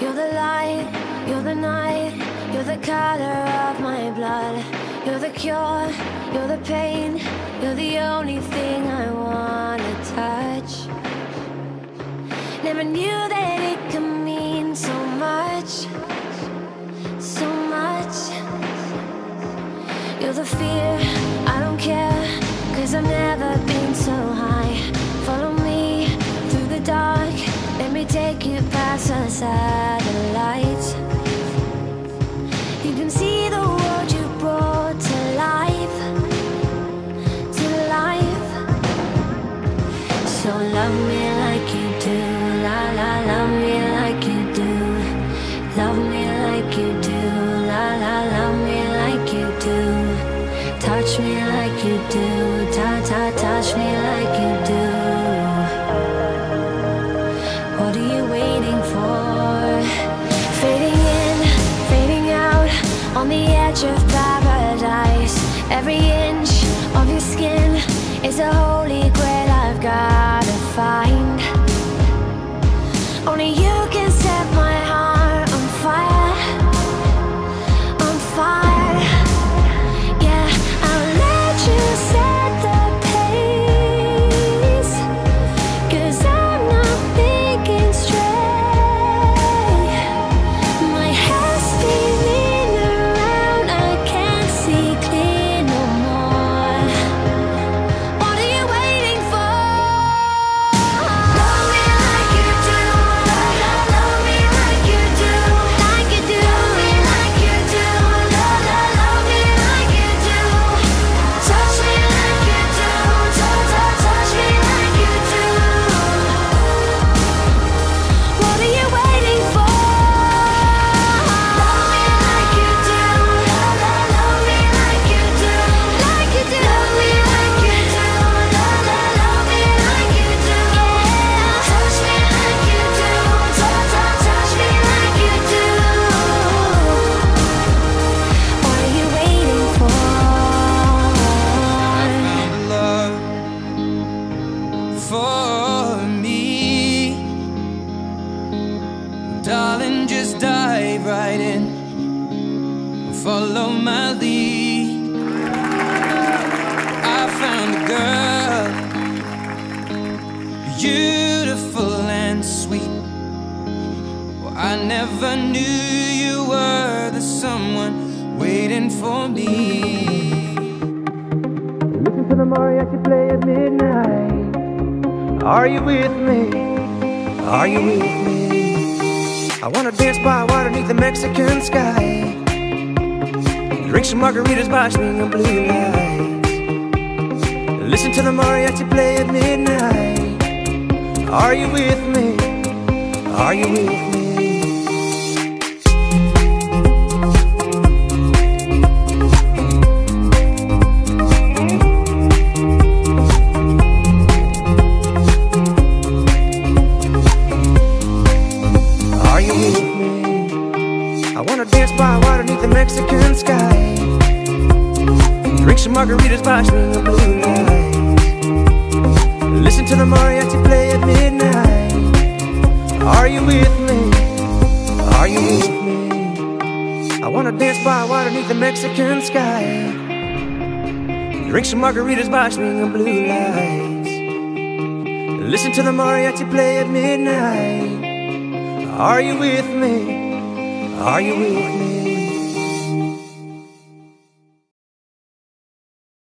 You're the light, you're the night, you're the color of my blood. You're the cure, you're the pain, you're the only thing I wanna touch. Never knew that it could mean so much, so much. You're the fear, I don't care, 'cause I've never been so high. Follow me through the dark, let me take you past the satellites. You can see the world you brought to life, to life. So love me like you do, la la, love me like you do. Love me like you do, la la, love me like you do. Touch me like you do, ta ta, touch me like you do. What are you waiting for? Fading in, fading out, on the edge of paradise. Every inch of your skin is a holy grail I've gotta find. Only you can set my heart on fire, on fire. Yeah, I'll let you set the pace, 'cause I'm not thinking straight. My head's spinning around, I can't see clear no more. What are you waiting for? Love me like you do, love, love, love me like you do, like you do. Love me like you do, love, love, love me like you do. Touch me like you do, touch, touch, touch me like you do. What are you waiting for? Love me like you do, love, love, love me like you do, like you do. Love me like you do, love, love, love me like you do. Touch me like you do, touch, touch, touch me like you do. What are you waiting for? Love for me, darling, just dive right in, follow my lead. I found a girl, beautiful and sweet. Well, I never knew you were the someone waiting for me. Listen to the mariachi play at midnight. Are you with me? Are you with me? I wanna dance by water beneath the Mexican sky. Drink some margaritas by swinging blue lights. Listen to the mariachi play at midnight. Are you with me? Are you with me? Mexican sky, drink some margaritas by swinging blue lights, listen to the mariachi play at midnight. Are you with me? Are you with me? I wanna dance by water beneath the Mexican sky, drink some margaritas by swinging blue lights, listen to the mariachi play at midnight. Are you with me? Are you with me?